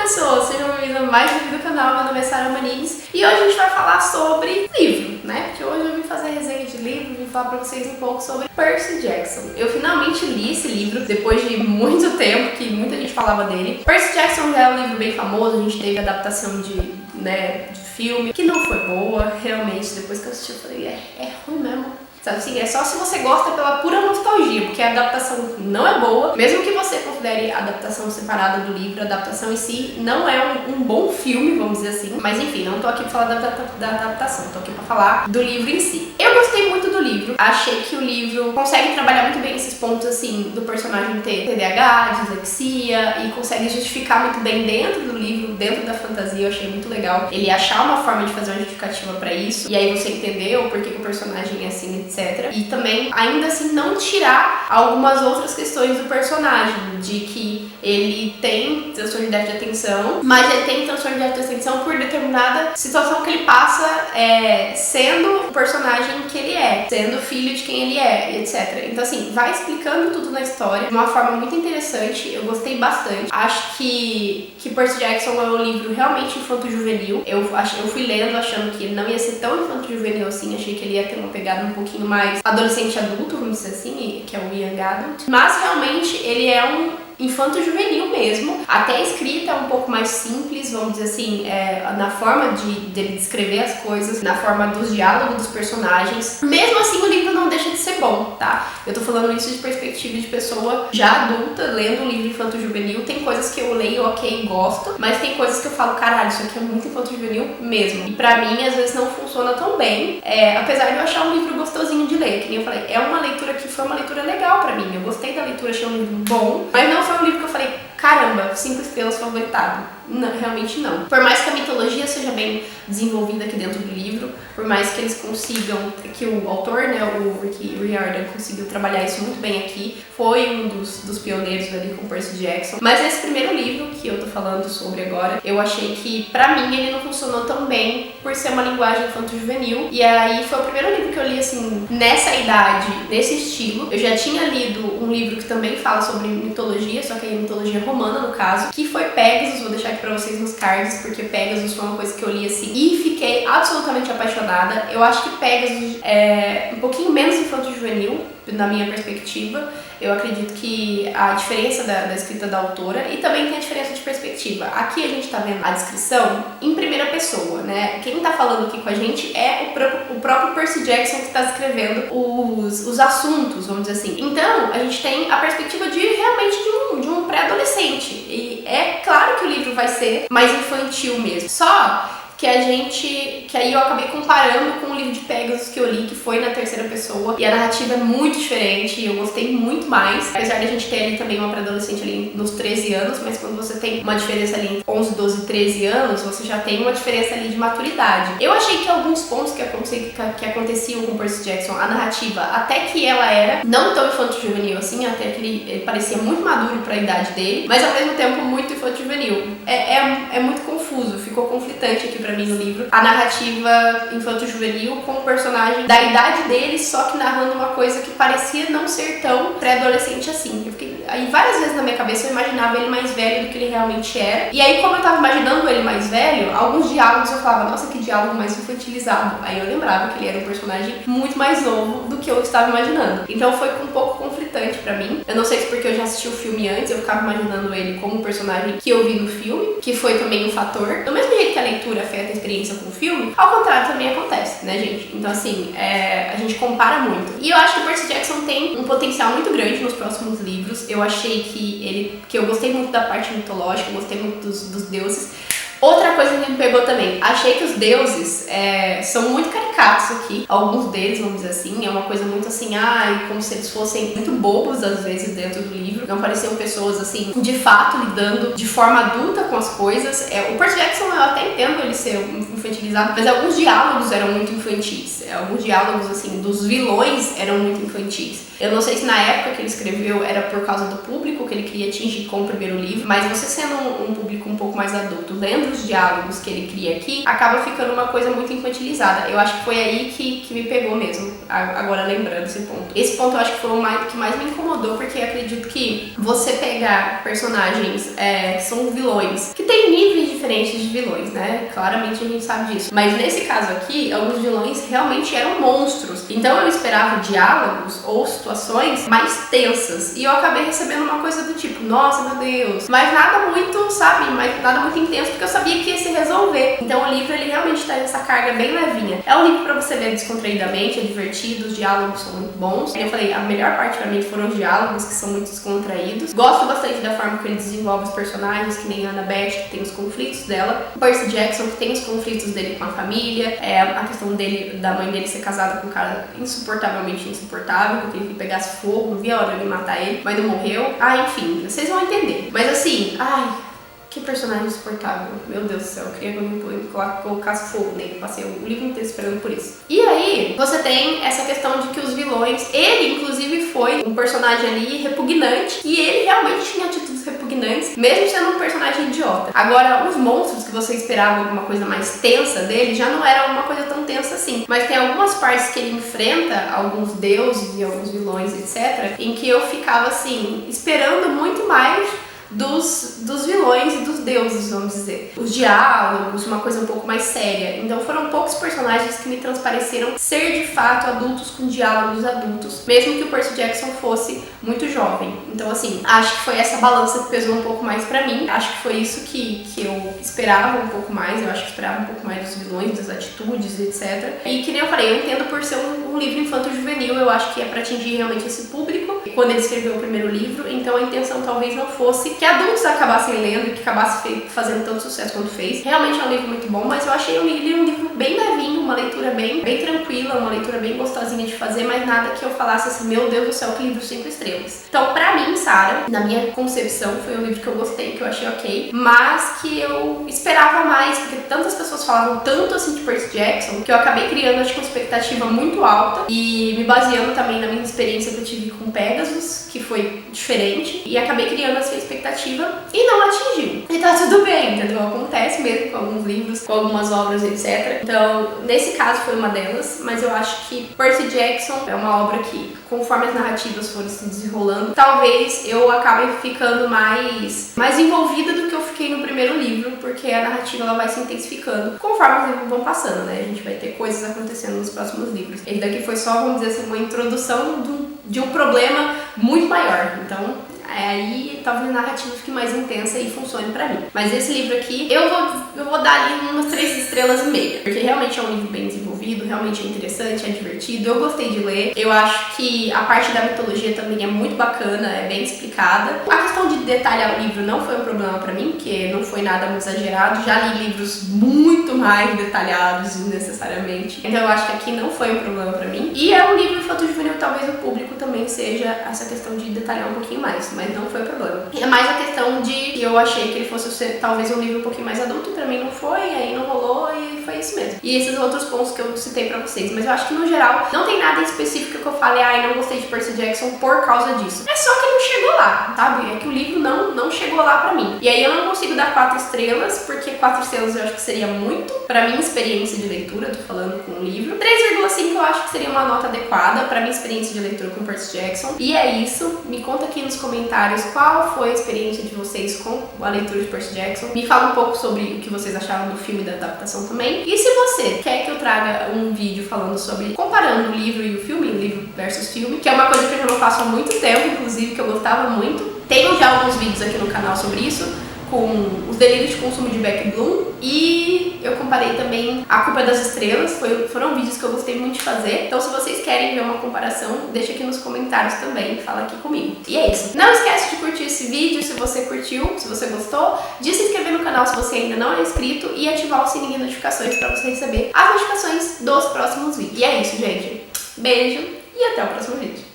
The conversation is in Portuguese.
pessoas, sejam bem-vindos a mais um vídeo do canal. Meu nome é Sara Manigues e hoje a gente vai falar sobre livro, né? Porque hoje eu vim fazer resenha de livro, vim falar pra vocês um pouco sobre Percy Jackson. Eu finalmente li esse livro depois de muito tempo que muita gente falava dele. Percy Jackson já é um livro bem famoso, a gente teve adaptação de filme, que não foi boa, realmente. Depois que eu assisti eu falei, é ruim mesmo. Sabe assim, é só se você gosta pela pura nostalgia, porque a adaptação não é boa, mesmo que você considere a adaptação separada do livro, a adaptação em si não é um bom filme, vamos dizer assim. Mas enfim, não tô aqui pra falar da adaptação, tô aqui pra falar do livro em si. Eu gostei muito do livro, achei que o livro consegue trabalhar muito bem esses pontos assim, do personagem ter TDAH, dislexia, e consegue justificar muito bem dentro do livro, dentro da fantasia. Eu achei muito legal ele achar uma forma de fazer uma justificativa pra isso, e aí você entendeu por que o personagem é assim, etc. E também, ainda assim, não tirar algumas outras questões do personagem, de que ele tem transtorno de déficit de atenção, mas ele tem transtorno de déficit de atenção por determinada situação que ele passa sendo o personagem que ele é, sendo filho de quem ele é, etc. Então, assim, vai explicando tudo na história de uma forma muito interessante. Eu gostei bastante. Acho que Percy Jackson é um livro realmente infanto-juvenil. Eu fui lendo achando que ele não ia ser tão infanto-juvenil assim, achei que ele ia ter uma pegada um pouquinho mais adolescente adulto, vamos dizer assim, que é o Young Adult. Mas realmente ele é um infanto-juvenil mesmo. Até a escrita é um pouco mais simples, vamos dizer assim, na forma dele descrever as coisas, na forma dos diálogos dos personagens. Mesmo assim, o livro não deixa de ser bom, tá? Eu tô falando isso de perspectiva de pessoa já adulta, lendo um livro infanto-juvenil. Tem coisas que eu leio, ok, gosto, mas tem coisas que eu falo, caralho, isso aqui é muito infanto-juvenil mesmo. E pra mim, às vezes, não funciona tão bem, apesar de eu achar um livro gostosinho de ler, que nem eu falei, é uma leitura que foi uma leitura legal pra mim. Eu gostei da leitura, achei um livro bom, mas não foi um livro que eu falei, caramba, 5 estrelas favoritado. Não, realmente não. Por mais que a mitologia seja bem desenvolvida aqui dentro do livro, por mais que eles consigam, que o autor, né, o Rick Riordan, conseguiu trabalhar isso muito bem aqui, foi um dos pioneiros ali com Percy Jackson. Mas esse primeiro livro que eu tô falando sobre agora, eu achei que, pra mim, ele não funcionou tão bem por ser uma linguagem infanto-juvenil. E aí foi o primeiro livro que eu li, assim, nessa idade, nesse estilo. Eu já tinha lido um livro que também fala sobre mitologia, só que aí mitologia romana, no caso, que foi Pegasus. Vou deixar aqui pra vocês nos cards, porque Pegasus foi uma coisa que eu li assim e fiquei absolutamente apaixonada. Eu acho que Pegasus é um pouquinho menos infanto-juvenil, na minha perspectiva. Eu acredito que a diferença da escrita da autora, e também tem a diferença de perspectiva. Aqui a gente tá vendo a descrição em primeira pessoa, né? Quem tá falando aqui com a gente é o próprio Percy Jackson que tá escrevendo os assuntos, vamos dizer assim. Então, a gente tem a perspectiva realmente de um pré-adolescente. E é claro que o livro vai ser mais infantil mesmo. Só que aí eu acabei comparando com o livro de Pegasus que eu li, que foi na terceira pessoa, e a narrativa é muito diferente, e eu gostei muito mais, apesar de a gente ter ali também uma pré-adolescente ali nos 13 anos, mas quando você tem uma diferença ali entre 11, 12 e 13 anos, você já tem uma diferença ali de maturidade. Eu achei que alguns pontos que aconteciam com Percy Jackson, a narrativa, até que ela era não tão infanto-juvenil assim, até que ele parecia muito maduro pra idade dele, mas ao mesmo tempo muito infanto-juvenil. É muito confuso, ficou conflitante aqui pra mim no livro, a narrativa infanto-juvenil com o personagem da idade dele, só que narrando uma coisa que parecia não ser tão pré-adolescente assim. Eu fiquei, aí várias vezes na minha cabeça eu imaginava ele mais velho do que ele realmente era, e aí como eu tava imaginando ele mais velho, alguns diálogos eu falava, nossa, que diálogo mais infantilizado. Aí eu lembrava que ele era um personagem muito mais novo do que eu estava imaginando. Então foi um pouco conflitante pra mim. Eu não sei se porque eu já assisti o filme antes, eu ficava imaginando ele como o personagem que eu vi no filme, que foi também um fator. Do mesmo jeito que a leitura afeta a experiência com o filme, ao contrário também acontece, né, gente? Então, assim, a gente compara muito. E eu acho que o Percy Jackson tem um potencial muito grande nos próximos livros. Eu achei que eu gostei muito da parte mitológica, eu gostei muito dos deuses. Outra coisa que me pegou também, achei que os deuses são muito caricatos aqui, alguns deles, vamos dizer assim, é uma coisa muito assim, como se eles fossem muito bobos às vezes dentro do livro, não pareciam pessoas assim, de fato, lidando de forma adulta com as coisas. O Percy Jackson, eu até entendo ele ser infantilizado, mas alguns diálogos eram muito infantis, alguns diálogos assim, dos vilões eram muito infantis. Eu não sei se na época que ele escreveu era por causa do público que ele queria atingir com o primeiro livro, mas você sendo um público um pouco mais adulto, lendo os diálogos que ele cria aqui, acaba ficando uma coisa muito infantilizada. Eu acho que foi aí que me pegou mesmo, agora lembrando esse ponto. Esse ponto eu acho que foi o que mais me incomodou, porque acredito que você pegar personagens que são vilões, que tem tem níveis diferentes de vilões, né? Claramente a gente sabe disso. Mas nesse caso aqui, alguns vilões realmente eram monstros. Então eu esperava diálogos ou situações mais tensas. E eu acabei recebendo uma coisa do tipo, nossa, meu Deus. Mas nada muito, sabe? Mas nada muito intenso, porque eu sabia que ia se resolver. Então o livro, ele realmente tá nessa carga bem levinha. É um livro pra você ler descontraídamente, é divertido, os diálogos são muito bons. Eu falei, a melhor parte pra mim foram os diálogos, que são muito descontraídos. Gosto bastante da forma que ele desenvolve os personagens, que nem a Annabeth, que tem os conflitos dela. O Percy Jackson, que tem os conflitos dele com a família. A questão dele, da mãe dele ser casada com um cara insuportavelmente insuportável, porque ele pegasse fogo, não via a hora de matar ele, mas não morreu. Enfim, vocês vão entender. Mas assim, que personagem insuportável. Meu Deus do céu, eu queria que eu colocasse fogo nele. Passei o livro inteiro esperando por isso. E aí, você tem essa questão de que os vilões... Ele, inclusive, foi um personagem ali repugnante. E ele realmente tinha atitudes repugnantes, mesmo sendo um personagem idiota. Agora, os monstros que você esperava alguma coisa mais tensa dele, já não era uma coisa tão tensa assim. Mas tem algumas partes que ele enfrenta alguns deuses e alguns vilões, etc., em que eu ficava, assim, esperando muito mais dos vilões e dos deuses, vamos dizer. Os diálogos, uma coisa um pouco mais séria. Então foram poucos personagens que me transpareceram ser de fato adultos com diálogos adultos, mesmo que o Percy Jackson fosse muito jovem. Então assim, acho que foi essa balança que pesou um pouco mais pra mim. Acho que foi isso que eu esperava um pouco mais. Eu acho que esperava um pouco mais dos vilões, das atitudes, etc. E que nem eu falei, eu entendo por ser um livro infanto-juvenil, eu acho que é pra atingir realmente esse público. Quando ele escreveu o primeiro livro, então a intenção talvez não fosse que adultos acabassem lendo e que acabasse fazendo tanto sucesso quanto fez. Realmente é um livro muito bom, mas eu achei um livro bem levinho, uma leitura bem tranquila, uma leitura bem gostosinha de fazer, mas nada que eu falasse assim, meu Deus do céu, que livro 5 estrelas. Então, pra mim, Sarah, na minha concepção, foi um livro que eu gostei, que eu achei ok, mas que eu esperava mais, porque tantas pessoas falavam tanto assim de Percy Jackson, que eu acabei criando, acho que uma expectativa muito alta e me baseando também na minha experiência que eu tive com Pegasus, que foi diferente, e acabei criando essa expectativa e não atingiu. E tá tudo bem, entendeu? Acontece mesmo com alguns livros, com algumas obras, etc. Então, nesse caso foi uma delas, mas eu acho que Percy Jackson é uma obra que, conforme as narrativas forem se desenrolando, talvez eu acabe ficando mais envolvida do que eu fiquei no primeiro livro, porque a narrativa ela vai se intensificando conforme os livros vão passando, né? A gente vai ter coisas acontecendo nos próximos livros. Esse daqui foi só, vamos dizer assim, uma introdução de um problema muito maior. Então, aí talvez a narrativa fique mais intensa e funcione pra mim. Mas esse livro aqui, eu vou dar ali umas 3 estrelas e meia. Porque realmente é um livro bem desenvolvido, realmente é interessante, é divertido. Eu gostei de ler. Eu acho que a parte da mitologia também é muito bacana, é bem explicada. A questão de detalhar o livro não foi um problema pra mim, porque não foi nada muito exagerado. Já li livros muito mais detalhados desnecessariamente. Então eu acho que aqui não foi um problema pra mim. E é um livro infanto-juvenil, talvez o público também seja essa questão de detalhar um pouquinho mais, mas não foi problema. É mais a questão de que eu achei que ele fosse ser talvez um livro um pouquinho mais adulto, pra mim não foi, aí não rolou e foi isso mesmo. E esses outros pontos que eu citei pra vocês, mas eu acho que no geral não tem nada em específico que eu falei, não gostei de Percy Jackson por causa disso. É só que não chegou lá, sabe? É que o livro não chegou lá pra mim. E aí eu não consigo dar 4 estrelas, porque 4 estrelas eu acho que seria muito pra minha experiência de leitura, tô falando com o livro. 3,5 eu acho que seria uma nota adequada pra minha experiência de leitura com Percy Jackson. E é isso. Me conta aqui nos comentários qual foi a experiência de vocês com a leitura de Percy Jackson. Me fala um pouco sobre o que vocês acharam do filme e da adaptação também. E se você quer que eu traga um vídeo falando sobre comparando o livro e o filme, livro versus filme, que é uma coisa que eu já não faço há muito tempo, inclusive, que eu gostava muito. Tenho já alguns vídeos aqui no canal sobre isso, com os delírios de consumo de Beck Bloom, e eu comparei também A Culpa é das Estrelas, foram vídeos que eu gostei muito de fazer. Então se vocês querem ver uma comparação, deixa aqui nos comentários também, fala aqui comigo. E é isso. Não esquece de curtir esse vídeo se você curtiu, se você gostou, de se inscrever no canal se você ainda não é inscrito e ativar o sininho de notificações para você receber as notificações dos próximos vídeos. E é isso, gente. Beijo e até o próximo vídeo.